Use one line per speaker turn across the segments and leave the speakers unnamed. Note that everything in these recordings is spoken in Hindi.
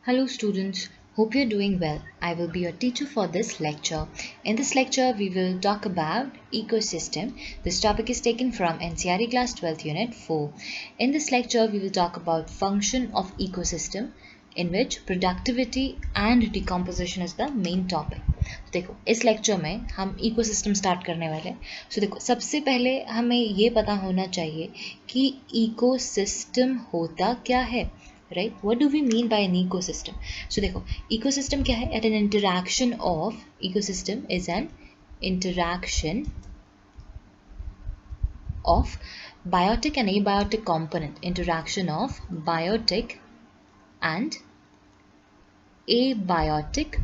Hello students, hope you're doing well. I will be your teacher for this lecture. In this lecture, we will talk about ecosystem. This topic is taken from NCERT class 12th unit 4. In this lecture, we will talk about function of ecosystem in which productivity and decomposition is the main topic. देखो इस लेक्चर में हम इकोसिस्टम स्टार्ट करने वाले हैं. सो देखो सबसे पहले हमें ये पता होना चाहिए कि इकोसिस्टम होता क्या है. Right? What do we mean by an ecosystem? So देखो ecosystem क्या है? At an interaction of ecosystem is an interaction of biotic and abiotic component. Interaction of biotic and abiotic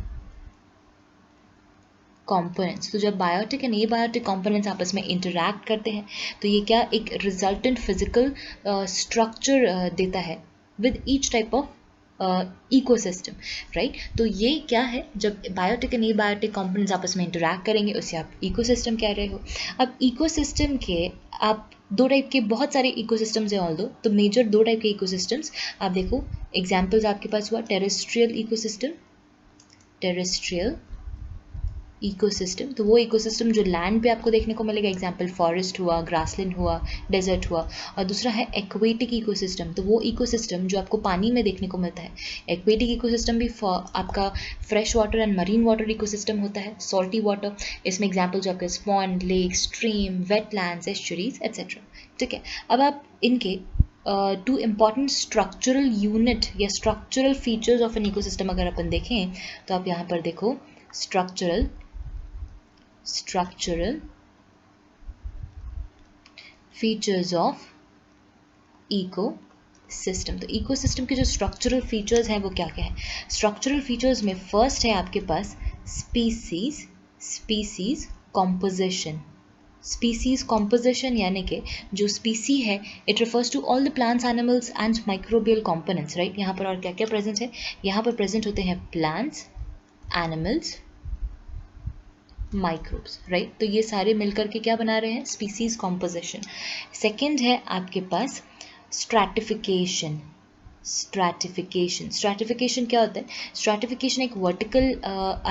components. तो जब biotic and abiotic components आपस में interact करते हैं तो ये क्या एक resultant physical structure देता है with each type of ecosystem, right? तो ये क्या है, जब बायोटिक एंड एबायोटिक कंपोनेंट्स आपस में इंटरैक्ट करेंगे उसे आप इकोसिस्टम कह रहे हो. अब इकोसिस्टम के आप दो टाइप के बहुत सारे इकोसिस्टम्स हैं ऑल दो, तो मेजर दो टाइप के इकोसिस्टम्स आप देखो. एग्जांपल्स आपके पास हुआ टेरेस्ट्रियल इकोसिस्टम, टेरेस्ट्रियल इकोसिस्टम. तो वो इकोसिस्टम जो लैंड पे आपको देखने को मिलेगा, एग्जांपल फॉरेस्ट हुआ, ग्रासलैंड हुआ, डेजर्ट हुआ. और दूसरा है एक्वेटिक इकोसिस्टम. तो वो इकोसिस्टम जो आपको पानी में देखने को मिलता है. एक्वेटिक इकोसिस्टम भी आपका fresh water and marine water ecosystem होता है, सॉल्टी वाटर. इसमें एग्जाम्पल जो आपके pond, lake, stream, wetlands, estuaries etcetera. ठीक है, अब आप इनके टू इम्पॉर्टेंट स्ट्रक्चरल यूनिट या structural features of an ecosystem अगर अपन देखें तो आप यहाँ पर देखो स्ट्रक्चरल फीचर्स ऑफ इकोसिस्टम. तो इकोसिस्टम के जो स्ट्रक्चरल फीचर्स हैं वो क्या क्या है. स्ट्रक्चरल फीचर्स में फर्स्ट है आपके पास स्पीसीज कॉम्पोजिशन. स्पीसीज कॉम्पोजिशन यानी कि जो स्पीसी है it refers to all the plants, animals and microbial components. Right, यहाँ पर और क्या क्या प्रेजेंट है. यहाँ पर प्रेजेंट होते हैं प्लांट्स, एनिमल्स, माइक्रोब्स. राइट, तो ये सारे मिलकर के क्या बना रहे हैं, स्पीसीज कॉम्पोजिशन. सेकेंड है आपके पास स्ट्रैटिफिकेशन. स्ट्रैटिफिकेशन क्या होता है. स्ट्रैटिफिकेशन एक वर्टिकल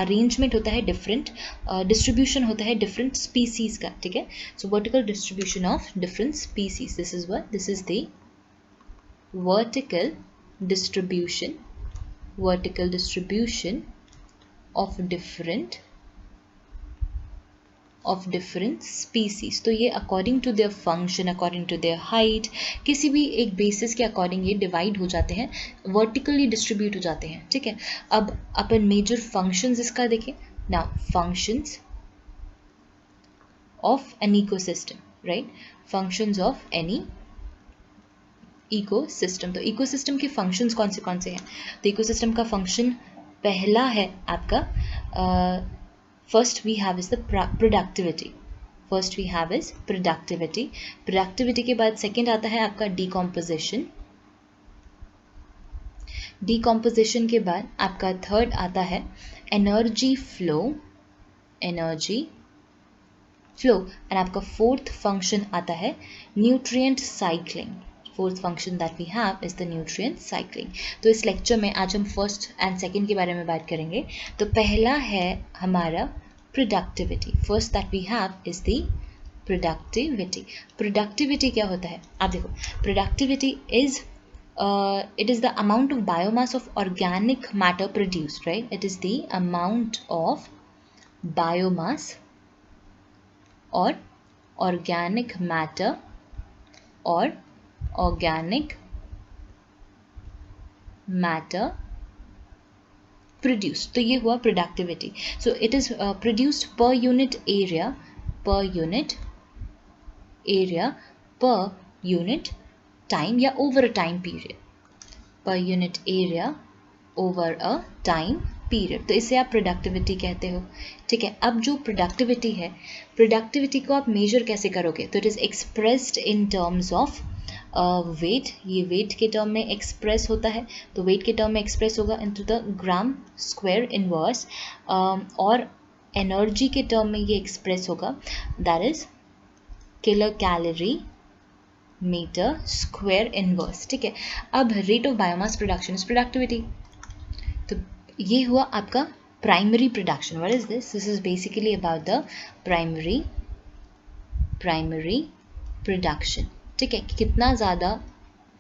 अरेंजमेंट होता है, डिफरेंट डिस्ट्रीब्यूशन होता है डिफरेंट स्पीसीज का. ठीक है, सो vertical distribution of different species. This is the vertical distribution of different species. तो ये according to their function, according to their height, किसी भी एक basis के according ये divide हो जाते हैं, vertically distribute हो जाते हैं. ठीक है, अब अपन major functions इसका देखें. Now functions of an ecosystem, right? Functions of any ecosystem. तो ecosystem के functions कौन से हैं. तो ecosystem का function पहला है आपका first we have is the productivity. Productivity के बाद second आता है आपका decomposition के बाद आपका third आता है energy flow and आपका fourth function आता है nutrient cycling. Fourth function that we have is the nutrient cycling. तो इस लेक्चर में आज हम फर्स्ट एंड सेकेंड के बारे में बात करेंगे. तो पहला है हमारा productivity. First that we have is the productivity. Productivity क्या होता है, आप देखो. Productivity is it is the amount of biomass of organic matter produced, right? It is the amount of biomass or organic matter produced. तो ये हुआ productivity. So it is produced per unit area, per unit time या over a time period. Per unit area over a time period. तो इसे आप productivity कहते हो. ठीक है, अब जो productivity है, productivity को आप measure कैसे करोगे. तो it is expressed in terms of weight. ये वेट के टर्म में एक्सप्रेस होता है. तो वेट के टर्म में एक्सप्रेस होगा into the gram square inverse, और एनर्जी के टर्म में ये एक्सप्रेस होगा that is kilo calorie meter square inverse. ठीक है, अब rate of biomass production is productivity. ये हुआ आपका primary production. What is this? This is basically about the primary production. ठीक है, कितना ज़्यादा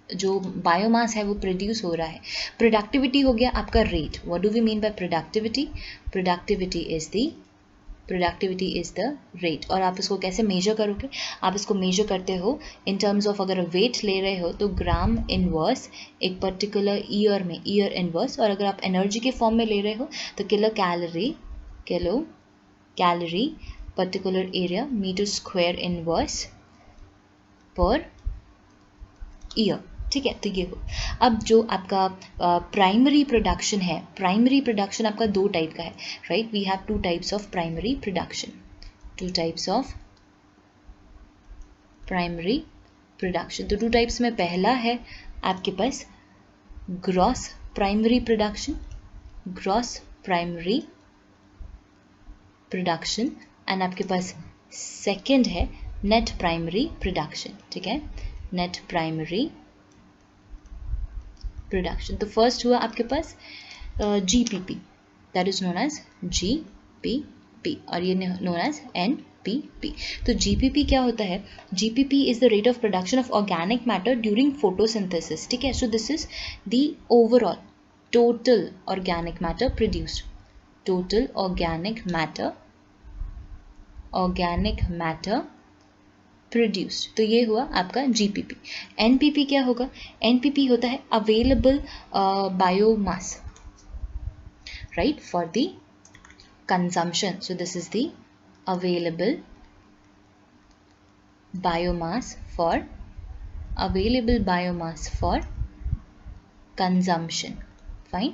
जो बायोमास है वो प्रोड्यूस हो रहा है. प्रोडक्टिविटी हो गया आपका rate. What do we mean by productivity? Productivity is the rate. और आप इसको कैसे मेजर करोगे? आप इसको मेजर करते हो इन टर्म्स ऑफ, अगर वेट ले रहे हो तो ग्राम इनवर्स एक पर्टिकुलर ईयर में, ईयर इनवर्स. और अगर आप एनर्जी के फॉर्म में ले रहे हो तो kilo calorie particular area meter square inverse per year. ठीक है, तो ये हो. अब जो आपका प्राइमरी प्रोडक्शन है, प्राइमरी प्रोडक्शन आपका दो टाइप का है, right? We have two types of primary production. Two types of primary production. तो टू टाइप्स में पहला है आपके पास ग्रॉस प्राइमरी प्रोडक्शन, एंड आपके पास सेकेंड है नेट प्राइमरी प्रोडक्शन. ठीक है, नेट प्राइमरी प्रोडक्शन. तो फर्स्ट हुआ आपके पास GPP, that is known as GPP, और ये नोन एज NPP. तो GPP क्या होता है? GPP is the rate of production of organic matter during photosynthesis. ठीक है, so this is the overall total organic matter produced, total organic matter produced. तो ये हुआ आपका GPP. NPP क्या होगा? NPP होता है available biomass, right, for the consumption. So this is the available biomass for consumption. Fine,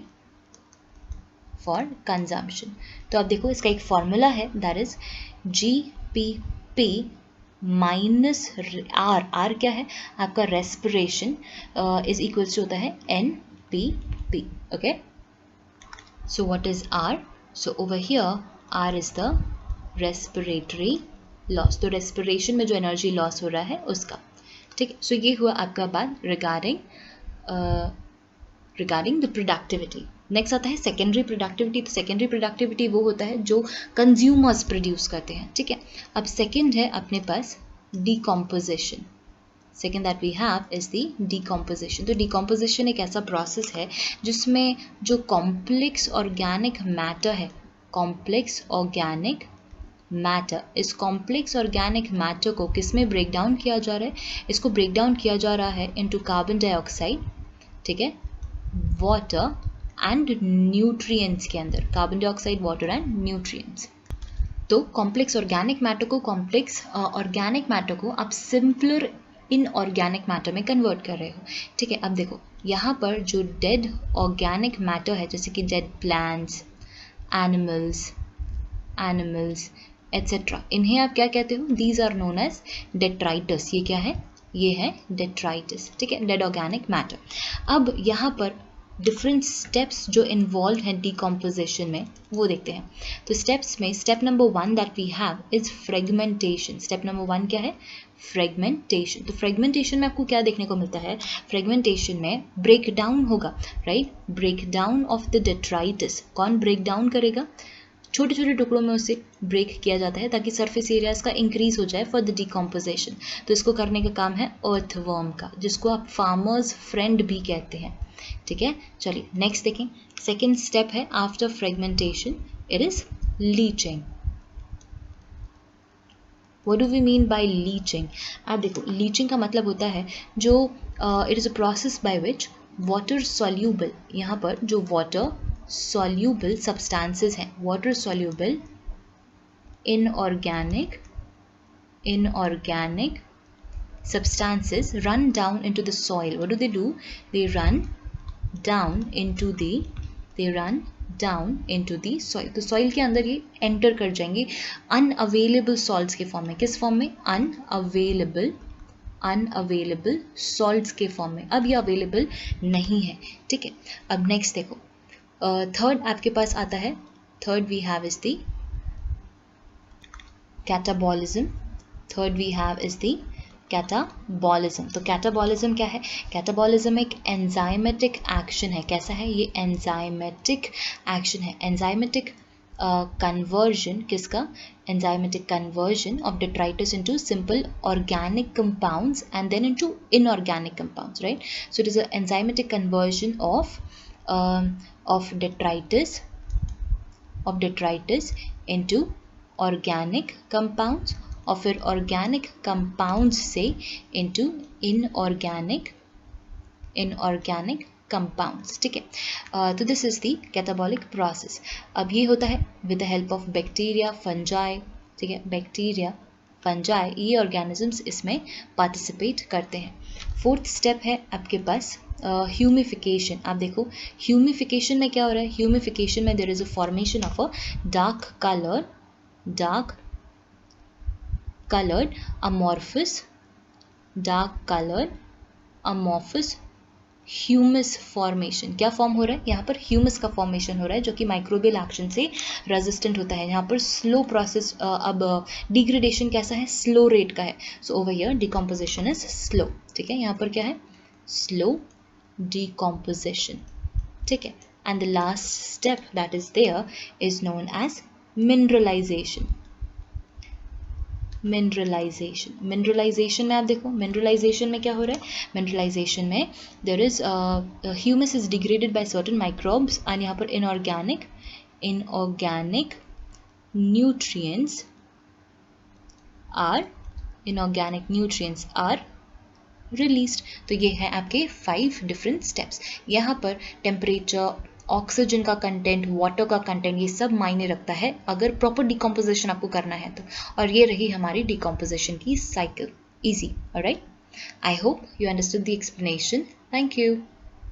for consumption. तो आप देखो इसका एक फॉर्मूला है, that is GPP minus R क्या है आपका? रेस्पिरेशन इज इक्वल्स टू होता है NPP. Okay, so what is R? So over here R is the respiratory loss. तो रेस्पिरेशन में जो एनर्जी लॉस हो रहा है उसका. ठीक है, सो ये हुआ आपका बात रिगार्डिंग द प्रोडक्टिविटी. नेक्स्ट आता है सेकेंडरी प्रोडक्टिविटी. तो सेकेंडरी प्रोडक्टिविटी वो होता है जो कंज्यूमर्स प्रोड्यूस करते हैं. ठीक है, अब सेकेंड है अपने पास decomposition. Second that we have is the decomposition. तो डिकम्पोजिशन एक ऐसा प्रोसेस है जिसमें जो कॉम्प्लेक्स ऑर्गेनिक मैटर है, कॉम्प्लेक्स ऑर्गेनिक मैटर, इस कॉम्प्लेक्स ऑर्गेनिक मैटर को किस में ब्रेक डाउन किया जा रहा है? इसको ब्रेक डाउन किया जा रहा है इनटू कार्बन डाइऑक्साइड, ठीक है, वाटर एंड न्यूट्रिएंट्स के अंदर. Carbon dioxide, water and nutrients. तो कॉम्प्लेक्स ऑर्गेनिक मैटर को आप सिंपलर इनऑर्गेनिक मैटर में कन्वर्ट कर रहे हो. ठीक है, अब देखो यहाँ पर जो डेड ऑर्गेनिक मैटर है, जैसे कि डेड प्लांट्स, एनिमल्स एट्सेट्रा, इन्हें आप क्या कहते हो? These are known as detritus. ये क्या है? ये है डेट्राइटस. ठीक है, डेड ऑर्गेनिक मैटर. अब यहाँ पर डिफरेंट स्टेप्स जो इन्वॉल्व हैं डिकम्पोजिशन में वो देखते हैं. तो स्टेप्स में step number 1 that we have is fragmentation. Step number 1 क्या है? फ्रेगमेंटेशन. तो फ्रेगमेंटेशन में आपको क्या देखने को मिलता है? फ्रेगमेंटेशन में ब्रेक डाउन होगा, right? Break down of the detritus. कौन ब्रेक डाउन करेगा? छोटे छोटे टुकड़ों में उसे ब्रेक किया जाता है ताकि सरफेस एरिया इसका इंक्रीज हो जाए फॉर द डिकम्पोजिशन. तो इसको करने का काम है अर्थवर्म का, जिसको आप फार्मर्स फ्रेंड भी कहते हैं. ठीक है, चलिए नेक्स्ट देखें. सेकेंड स्टेप है after fragmentation, it is leaching. What do we mean by leaching? आप देखो, लीचिंग का मतलब होता है जो it is a process by which water soluble, यहाँ पर जो वाटर soluble substances हैं, water soluble inorganic substances run down into the soil. What do? They run down into the soil. तो soil के अंदर ये enter कर जाएंगे unavailable salts के फॉर्म में. किस फॉर्म में? unavailable salts के फॉर्म में. अब ये अवेलेबल नहीं है. ठीक है, अब नेक्स्ट देखो. थर्ड आपके पास आता है, third we have is the catabolism. Third we have is the catabolism. तो कैटाबॉलिज्म क्या है? कैटाबॉलिज्म एक एंजाइमेटिक एक्शन है। कैसा है ये? एंजाइमेटिक एक्शन है। एंजाइमेटिक conversion किसका? enzymatic conversion of detritus into simple organic compounds and then into inorganic compounds, right? So it is an enzymatic conversion of detritus into organic compounds और फिर organic compounds से into inorganic compounds, ठीक है। तो this is the catabolic process. अब ये होता है with the help of bacteria, fungi, ठीक है। बैक्टीरिया, फंजाई, ये ऑर्गेनिजम्स इसमें पार्टिसिपेट करते हैं। फोर्थ स्टेप है आपके पास ह्यूमिफिकेशन। आप देखो ह्यूमिफिकेशन में क्या हो रहा है? ह्यूमिफिकेशन में there is a formation of a dark coloured amorphous humus formation. क्या फॉर्म हो रहा है? यहाँ पर ह्यूमस का फॉर्मेशन हो रहा है जो कि माइक्रोबियल एक्शन से रेजिस्टेंट होता है। यहाँ पर स्लो प्रोसेस, अब डिग्रेडेशन कैसा है? स्लो रेट का है। So over here decomposition is slow, ठीक है। यहाँ पर क्या है? स्लो डिकम्पोजिशन, ठीक है। And the last step that is there is known as mineralization. Mineralization में आप देखो मिनरलाइजेशन में क्या हो रहा है? मिनरलाइजेशन में there is humus is degraded by certain microbes and यहाँ पर इनऑर्गेनिक न्यूट्रिएंट्स आर रिलीज्ड। तो ये है आपके 5 डिफरेंट स्टेप्स। यहाँ पर टेम्परेचर, ऑक्सीजन का कंटेंट, वाटर का कंटेंट, ये सब मायने रखता है अगर प्रॉपर डिकम्पोजिशन आपको करना है तो। और ये रही हमारी डिकम्पोजिशन की cycle. Easy, alright. I hope you understood the explanation. Thank you.